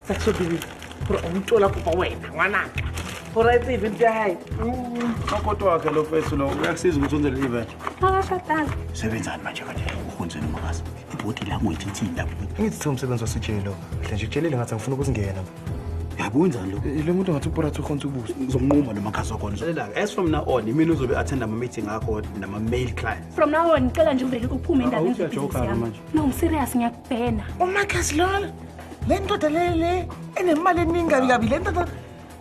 Sakusobili pro umtola kupa wena ngwanaka. For I even die. Makoto wakhe lo mfethu lo uyakusiza ukuthi wenze le event. Akashadanga. Sebenzani manje kanje ukhonzeni makazi. Ibhodi language ithi lapho. Ngithi thi umsebenzi wasitshelo. Mhle nje kutshelile ngathi angifuna ukuzingena. Yabo wenzani lo? Le muntu ngathi uPorat ukhonza ubuso. Ngizomnquma lo makhazi wakhona. Lela as from now on imini uzobe attend ama meeting akho nama mail clients. From now on ngicela nje uvele uphume endabeni zobusiness yami. No, I'm serious ngiyakubhena. Umakhazi lo. Le ndoda le enemali eningi kabi le ndoda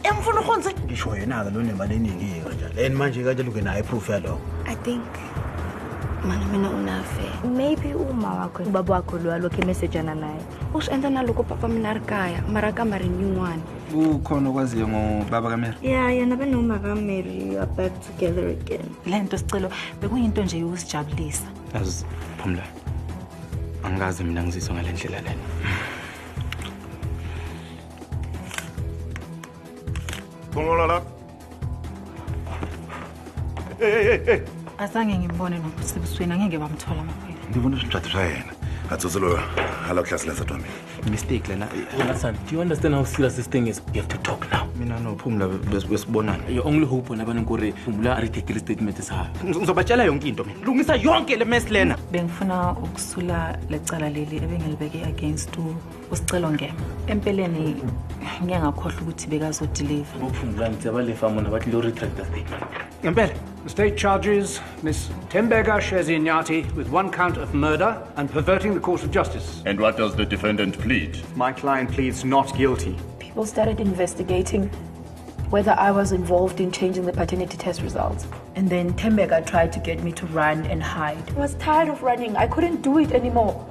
emfuna ukhonze. Ngisho yena ke lo nemali eningi kanje. Leni manje kanje luke naye proof yalo. I think mina unafe. Maybe uma wakho ubaba wakho lo alokho message ana naye. Usenda naloko papa mina ri kaya mara kamari nyuwani. Ukhona okwaziyo ngobaba kaMary? Yeah, yena benoma kaMary are back together again. Lento sicelo bekuyinto nje yokusijabulisa. Yazi Phumla. Angazi mina ngiziswa ngalendlela lena. Bongola. Hey. Azange ngimbone nokusibusweni angeke bamthola mafethu. Ndibona umshado shayena. Atsozelo hala class lenza Tommy. Mistake lena. Son, do you understand how serious this thing is? You have to talk now. Mina no Phumla besibonana. Your only hope wona banenkore Phumla arithekile statement sa. Ngizobatshela yonke into mina. Lungisa yonke le mess lena. Bengifuna ukusula lecala leli ebengilibeke against usicelo ngema. Empeleni ngiyangakhohle ukuthi bekazo deliver. Phumla ngitsaba le famona bathi lo retract the statement. Ngempela, the state charges Miss Themebeka Nyati with 1 count of murder and perverting the course of justice. And what does the defendant plead? My client pleads not guilty. People started investigating whether I was involved in changing the paternity test results. And then Themebeka tried to get me to run and hide. I was tired of running. I couldn't do it anymore.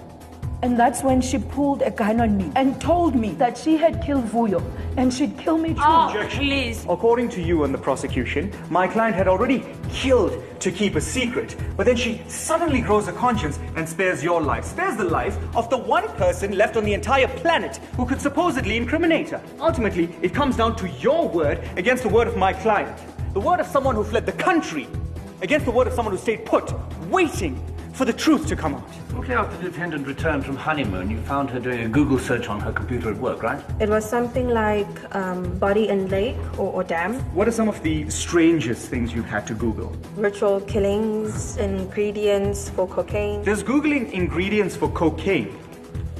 And that's when she pulled a gun on me and told me that she had killed Vuyo and she'd kill me too. Please. According to you and the prosecution, my client had already killed to keep a secret, but then she suddenly grows a conscience and spares your life, spares the life of the one person left on the entire planet who could supposedly incriminate her. Ultimately, it comes down to your word against the word of my client, the word of someone who fled the country against the word of someone who stayed put, waiting for the truth to come out. Shortly after the defendant returned from honeymoon, you found her doing a Google search on her computer at work, right? It was something like body and lake or dam. What are some of the strangest things you've had to Google? Ritual killings, ingredients for cocaine. Does Googling ingredients for cocaine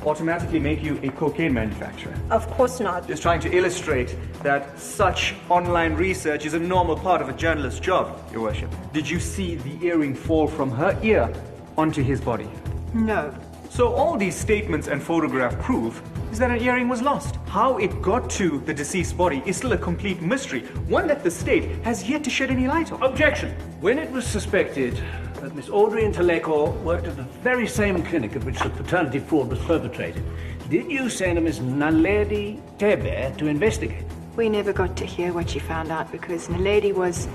automatically make you a cocaine manufacturer? Of course not. Just trying to illustrate that such online research is a normal part of a journalist's job, Your Worship. Did you see the earring fall from her ear onto his body? No. So all these statements and photograph prove is that an earring was lost. How it got to the deceased body is still a complete mystery, one that the state has yet to shed any light on. Objection! When it was suspected that Miss Audrey Ntaleko worked at the very same clinic at which the paternity fraud was perpetrated, did you send Miss Naledi Tebe to investigate? We never got to hear what she found out because Naledi was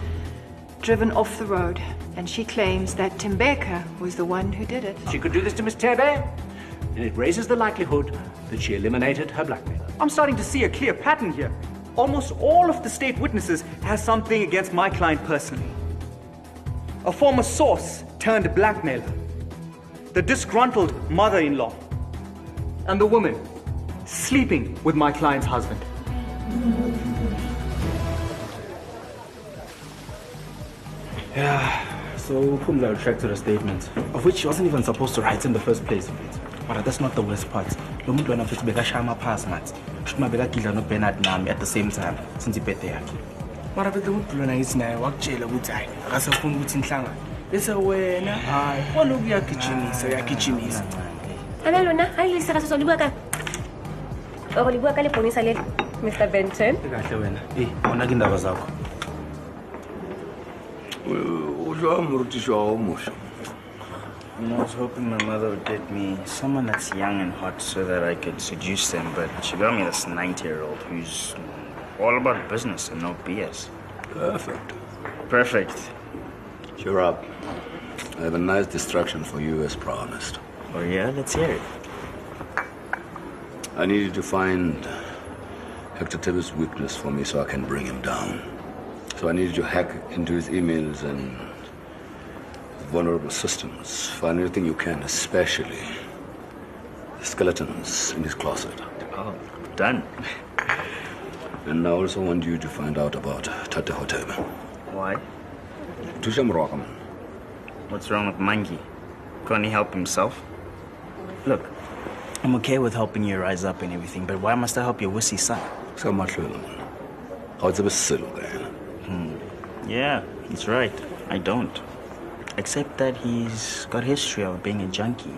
driven off the road and she claims that Themebeka was the one who did it. She could do this to Miss Tebe, and it raises the likelihood that she eliminated her blackmailer. I'm starting to see a clear pattern here. Almost all of the state witnesses has something against my client personally. A former source turned blackmailer, the disgruntled mother-in-law, and the woman sleeping with my client's husband. Yeah, so Phumla retracted a statement, of which she wasn't even supposed to write in the first place. But that's not the worst part. Lo muntu wena futhi bekashaya amaphasi ngathi. Shuma bekagidla no Bernard nami at the same time since ibirthday yakhe. Mara bese udlona ngithi naye wakutshela ukuthi hayi akasafuni ukuthi inhlangano. Bese wena hayi wona uyagijimisa. Ave lona ayilisa kaso libuka. Oh libuka le polisa le Mr. Benton. Kahle wena. Wona ke indaba zakho. I was hoping my mother would get me someone that's young and hot so that I could seduce them, but she got me this 90-year-old who's all about business and no BS. Perfect. Cheer up. I have a nice distraction for you as promised. Oh yeah? Let's hear it. I need you to find Hector Tibbet's weakness for me so I can bring him down. So I need you to hack into his emails and vulnerable systems. Find anything you can, especially the skeletons in his closet. Oh. done. And I also want you to find out about Tate Hotel. Why? Tusha Morocco, man. What's wrong with Mangi? Can't he help himself? Look, I'm okay with helping you rise up and everything, but why must I help your wussy son? So much, man. How it's a silly guy. Yeah, he's right. I don't. Except that he's got history of being a junkie.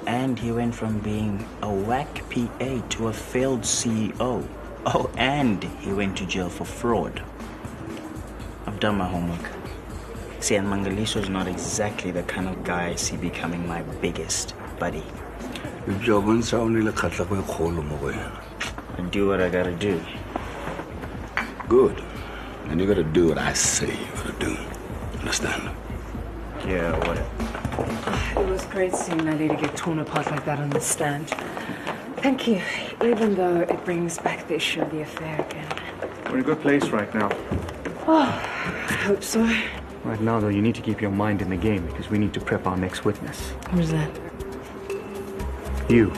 And he went from being a whack PA to a failed CEO. Oh, and he went to jail for fraud. I've done my homework. See, and Mangalisho is not exactly the kind of guy I see becoming my biggest buddy. I do what I gotta do. Good. And you gotta do what I say you gotta do. Understand? Yeah, whatever. It was great seeing that lady get torn apart like that on the stand. Thank you, even though it brings back the issue of the affair again. We're in a good place right now. Oh, I hope so. Right now, though, you need to keep your mind in the game because we need to prep our next witness. Who's that? You.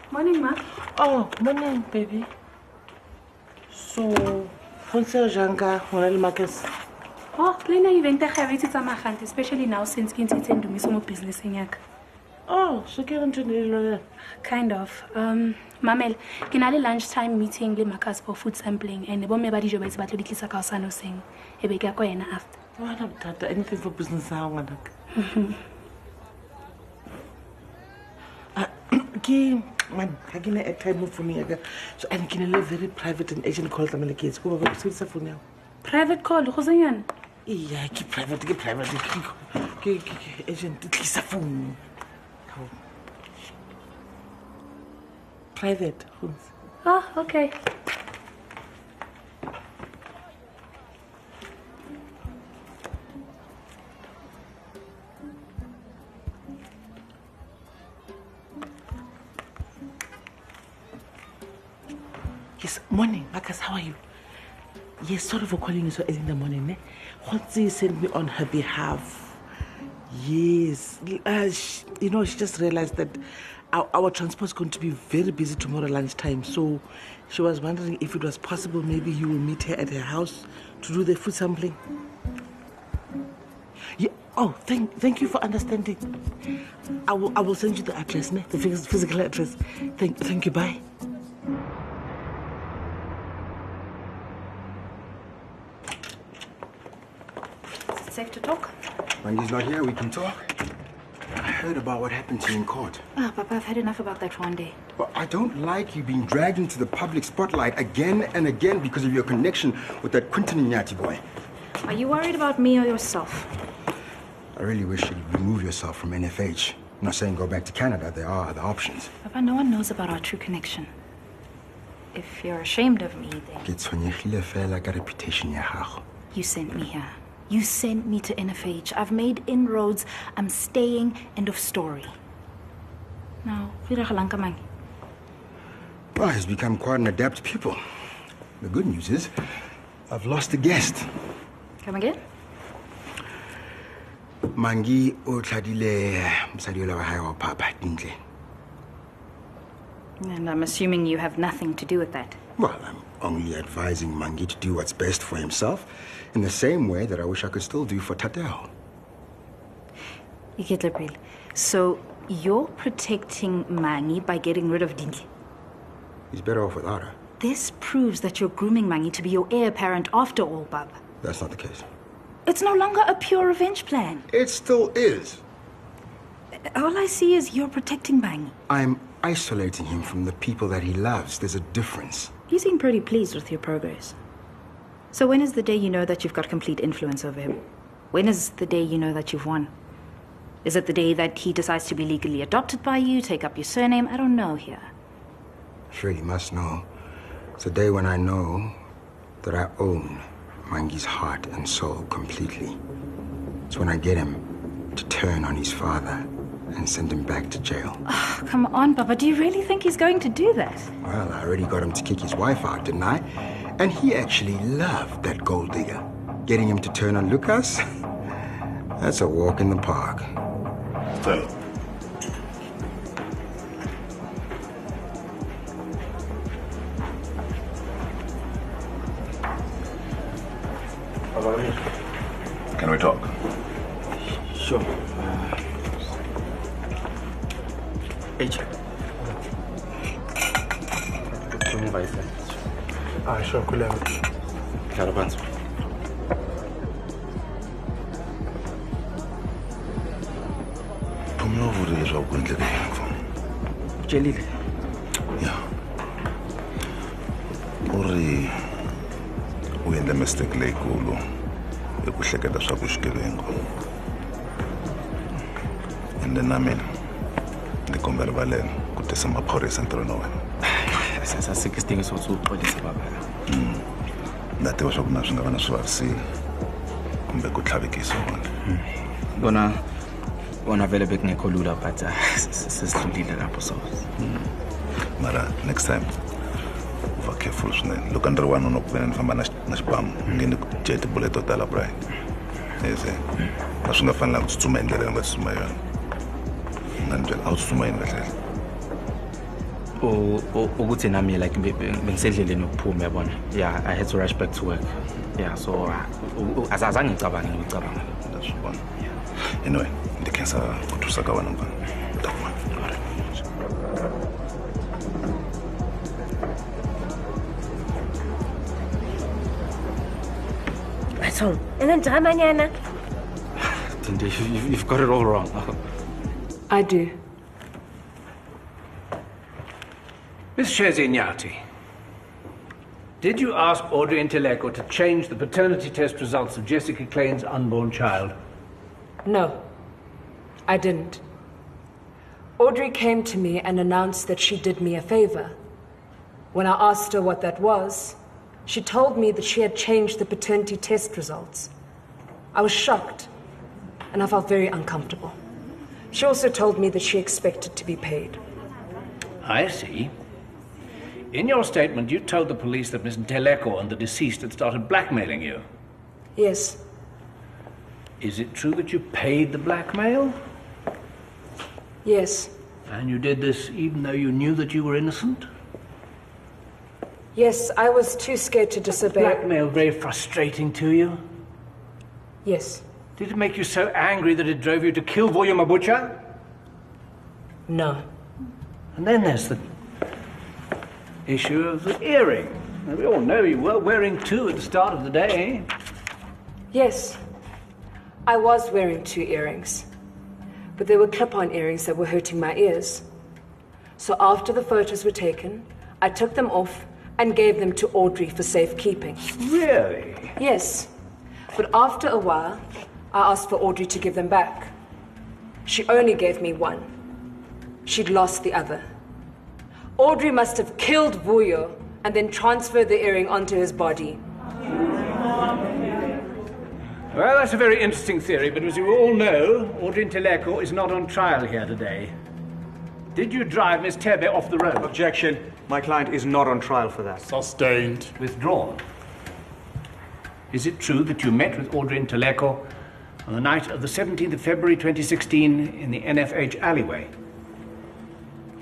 Morning, Ma. Oh, morning, baby. So, what's your Janka, Honel Marcus? Oh, Lena, you went to have it, especially now since Kinti sent to me some business in yak. Oh, so can't you Kind of. Mamel, kinale lunchtime meeting le Marcus for food sampling and the bomb body job is about to declare Kausano sing. Ebeka koyena after. Oh, I don't have anything for business now, man, I can a time for me. So I can live very private and agent call them like kids. Who are for now? Private call, who's on? Yeah, keep private. Agent, it's a phone. Private. Oh, okay. Yes, morning. Marcus, how are you? Yes, sorry for calling you so early in the morning. Hotzi sent me on her behalf. Yes. She just realized that our transport is going to be very busy tomorrow lunchtime. So she was wondering if it was possible maybe you will meet her at her house to do the food sampling. Yeah. Oh, thank you for understanding. I will send you the address, the physical address. Thank you. Bye. Safe to talk? When he's not here, we can talk. I heard about what happened to you in court. Ah, Papa, I've had enough about that one day. But I don't like you being dragged into the public spotlight again and again because of your connection with that Quentin Inyati boy. Are you worried about me or yourself? I really wish you'd remove yourself from NFH. I'm not saying go back to Canada. There are other options. Papa, no one knows about our true connection. If you're ashamed of me, then... You sent me here. You sent me to NFH. I've made inroads. I'm staying. End of story. Now, well, he's become quite an adept pupil. The good news is, I've lost a guest. Come again? Mangi o tladile msadiola wa hae wa papa dintle. And I'm assuming you have nothing to do with that. Well, I'm only advising Mangi to do what's best for himself in the same way that I wish I could still do for Tateo. So you're protecting Mangi by getting rid of Dintle? He's better off without her. This proves that you're grooming Mangi to be your heir apparent after all, Bub. That's not the case. It's no longer a pure revenge plan. It still is. All I see is you're protecting Mangi. I'm isolating him from the people that he loves. There's a difference. You seem pretty pleased with your progress. So when is the day you know that you've got complete influence over him? When is the day you know that you've won? Is it the day that he decides to be legally adopted by you, take up your surname? I don't know here. Sure, you must know. It's the day when I know that I own Mangi's heart and soul completely. It's when I get him to turn on his father and send him back to jail. Oh, come on, Papa. Do you really think he's going to do that? Well, I already got him to kick his wife out, didn't I? And he actually loved that gold digger. Getting him to turn on Lucas? That's a walk in the park. Tell. Can we talk? Sure. H. Sure, Kulem. Caravanzo. Umlovulile ukwendleke yakho. Utshelile? Ya. Uri uyendle mistake leyikulu ekuhleketa swa ku xigevengu. Ende na mina ndzi kombela rivalelo ku tisa maphorisa entirhweni wa wena. Sasike isidingo sokuthi uxolise baba. Na tiva swa ku na swi nga va na swivarisile kumbe ku tlhavikisa vona vona vele bekungekho lula but sesidlulile lapho so. Mara next time uva careful swinene loko ni ri wanuna ku vena ni famba na xibamu nge ni jeye tibule to tala Brian ese a swi nga fanelanga ku tsutsuma hi ndlela leyi nga tsutsuma yona nga ni byela a wu tsutsuma yini kahle ukuthi nami like bengisendleleni yokuphuma yabona. Yeah, I had to rush back to work. Yeah, so azange ngicabanga ngicabanga ndasibona. Anyway, ndikhensa kuthusa ka wena mfana. Utakuma. That's all. And then Dramanyana. You've got it all wrong. I do. Miss Shezinyati, did you ask Audrey Inteleko to change the paternity test results of Jessica Klein's unborn child? No, I didn't. Audrey came to me and announced that she did me a favor. When I asked her what that was, she told me that she had changed the paternity test results. I was shocked, and I felt very uncomfortable. She also told me that she expected to be paid. I see. In your statement, you told the police that Miss Nteleko and the deceased had started blackmailing you. Yes. Is it true that you paid the blackmail? Yes. And you did this even though you knew that you were innocent? Yes, I was too scared to disobey. Blackmail very frustrating to you? Yes. Did it make you so angry that it drove you to kill Voya Mabucha? No. And then there's the issue of the earring. Now, we all know you were wearing two at the start of the day. Yes. I was wearing 2 earrings. But they were clip-on earrings that were hurting my ears. So after the photos were taken, I took them off and gave them to Audrey for safekeeping. Really? Yes. But after a while, I asked for Audrey to give them back. She only gave me one. She'd lost the other. Audrey must have killed Vuyo and then transferred the earring onto his body. Well, that's a very interesting theory, but as you all know, Audrey Nteleko is not on trial here today. Did you drive Miss Tebe off the road? Objection. My client is not on trial for that. Sustained. Withdrawn. Is it true that you met with Audrey Nteleko on the night of the 17th of February 2016 in the NFH alleyway?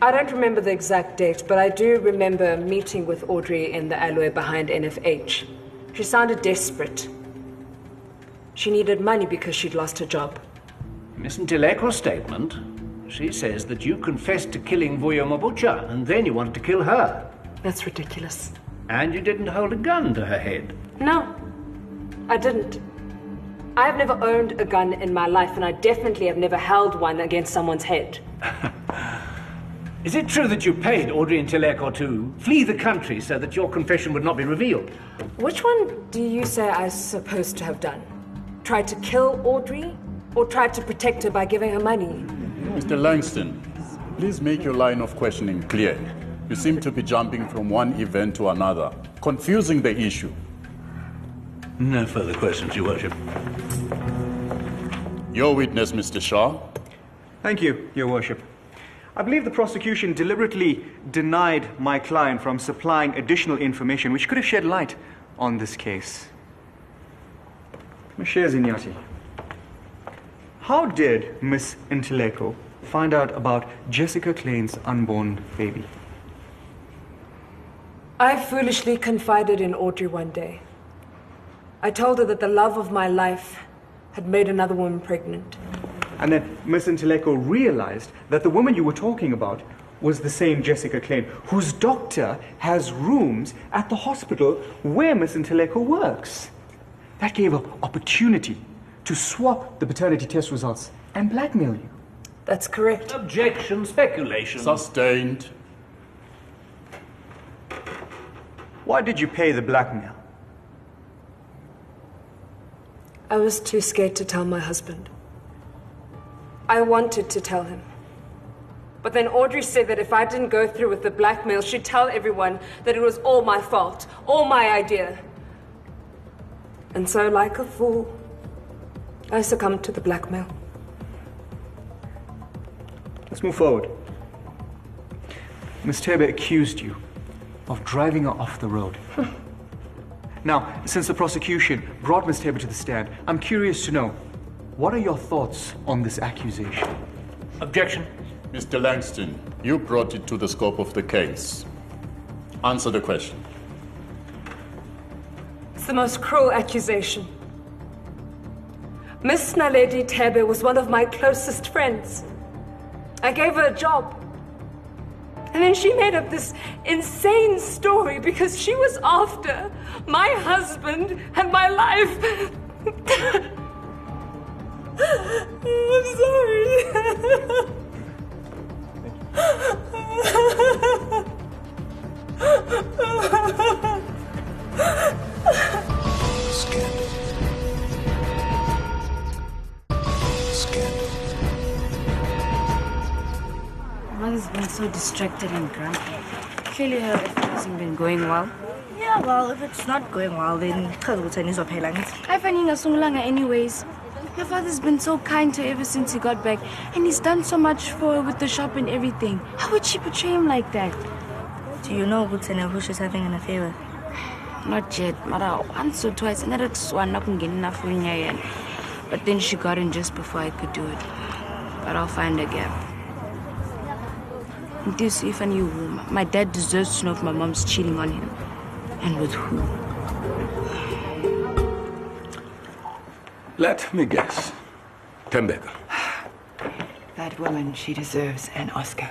I don't remember the exact date, but I do remember meeting with Audrey in the alleyway behind NFH. She sounded desperate. She needed money because she'd lost her job. Miss Ntileko's statement, she says that you confessed to killing Vuyo Mabucha and then you wanted to kill her. That's ridiculous. And you didn't hold a gun to her head. No, I didn't. I've never owned a gun in my life, and I definitely have never held one against someone's head. Is it true that you paid Audrey Nteleko to flee the country so that your confession would not be revealed? Which one do you say I was supposed to have done? Tried to kill Audrey, or tried to protect her by giving her money? Mr. Langston, please make your line of questioning clear. You seem to be jumping from one event to another, confusing the issue. No further questions, Your Worship. Your witness, Mr. Shah. Thank you, Your Worship. I believe the prosecution deliberately denied my client from supplying additional information which could have shed light on this case. Mr. Zinyati, how did Miss Nteleko find out about Jessica Klein's unborn baby? I foolishly confided in Audrey one day. I told her that the love of my life had made another woman pregnant. And then Miss Nteleko realized that the woman you were talking about was the same Jessica Klein, whose doctor has rooms at the hospital where Miss Nteleko works. That gave her opportunity to swap the paternity test results and blackmail you. That's correct. Objection, speculation. Sustained. Why did you pay the blackmail? I was too scared to tell my husband. I wanted to tell him. But then Audrey said that if I didn't go through with the blackmail, she'd tell everyone that it was all my fault, all my idea. And so, like a fool, I succumbed to the blackmail. Let's move forward. Miss Thebe accused you of driving her off the road. Now, since the prosecution brought Miss Thebe to the stand, I'm curious to know, what are your thoughts on this accusation? Objection. Mr. Langston, you brought it to the scope of the case. Answer the question. It's the most cruel accusation. Miss Naledi Thebe was one of my closest friends. I gave her a job. And then she made up this insane story because she was after my husband and my life. I'm sorry. Mother's been so distracted and grumpy. Clearly her effort hasn't been going well. Yeah, well, if it's not going well, then I find anyways. Your father's been so kind to her ever since he got back, and he's done so much for her with the shop and everything. How would she betray him like that? Do you know who she's having an affair with? Not yet, Mara. Once or twice, and but then she got in just before I could do it. But I'll find a gap. This, if I knew whom, my dad deserves to know if my mom's cheating on him. And with who? Let me guess. Themebeka. That woman, she deserves an Oscar.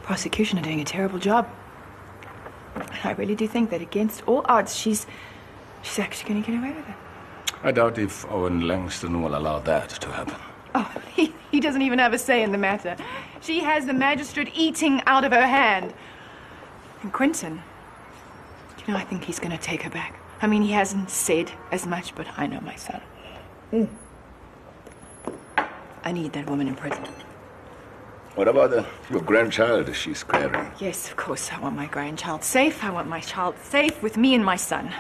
Prosecution are doing a terrible job. I really do think that against all odds, she's actually going to get away with it. I doubt if Owen Langston will allow that to happen. Oh, he doesn't even have a say in the matter. She has the magistrate eating out of her hand. And Quentin, I think he's going to take her back. I mean, he hasn't said as much, but I know my son. I need that woman in prison. What about your grandchild? Is she scaring? Yes, of course. I want my grandchild safe. I want my child safe with me and my son.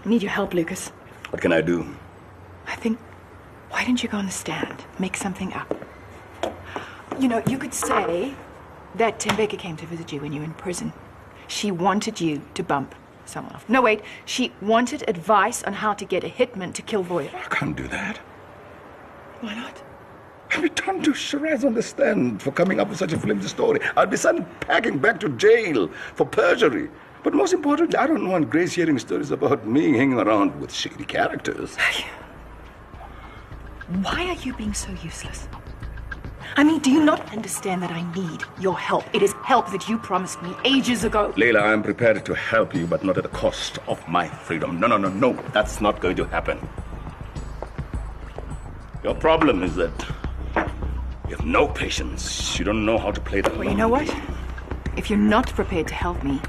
I need your help, Lucas. What can I do? I think, why don't you go on the stand? Make something up. You could say that Themebeka came to visit you when you were in prison. She wanted you to bump someone off. No, wait. She wanted advice on how to get a hitman to kill Voya. I can't do that. Why not? I'll be turned to Shiraz on the stand for coming up with such a flimsy story. I'll be sent packing back to jail for perjury. But most importantly, I don't want Grace hearing stories about me hanging around with shady characters. Why are you being so useless? I mean, do you not understand that I need your help? It is help that you promised me ages ago. Leila, I'm prepared to help you, but not at the cost of my freedom. No. That's not going to happen. Your problem is that you have no patience. You don't know how to play the Well, you know what? If you're not prepared to help me,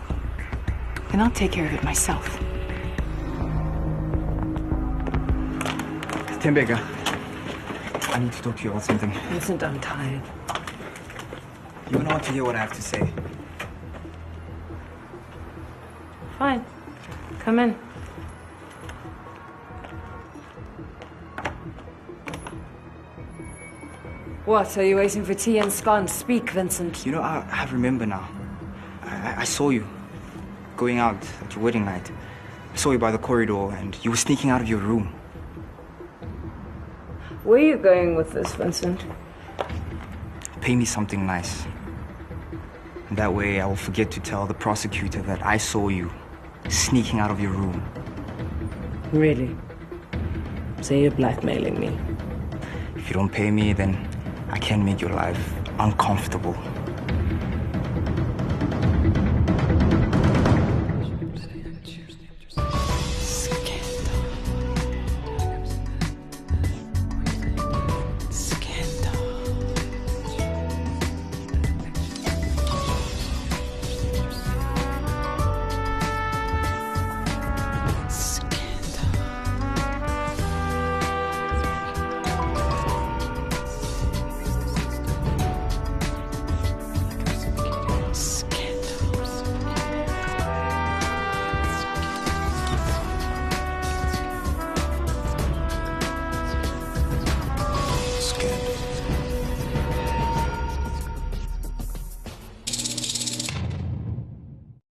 then I'll take care of it myself. Themebeka, I need to talk to you about something. Vincent, I'm tired. You don't want to hear what I have to say. Fine. Come in. What, are you waiting for tea and scones? Speak, Vincent. You know, I remember now. I saw you going out at your wedding night. I saw you by the corridor and you were sneaking out of your room. Where are you going with this, Vincent? Pay me something nice. And that way I will forget to tell the prosecutor that I saw you sneaking out of your room. Really? So you're blackmailing me? If you don't pay me, then I can make your life uncomfortable.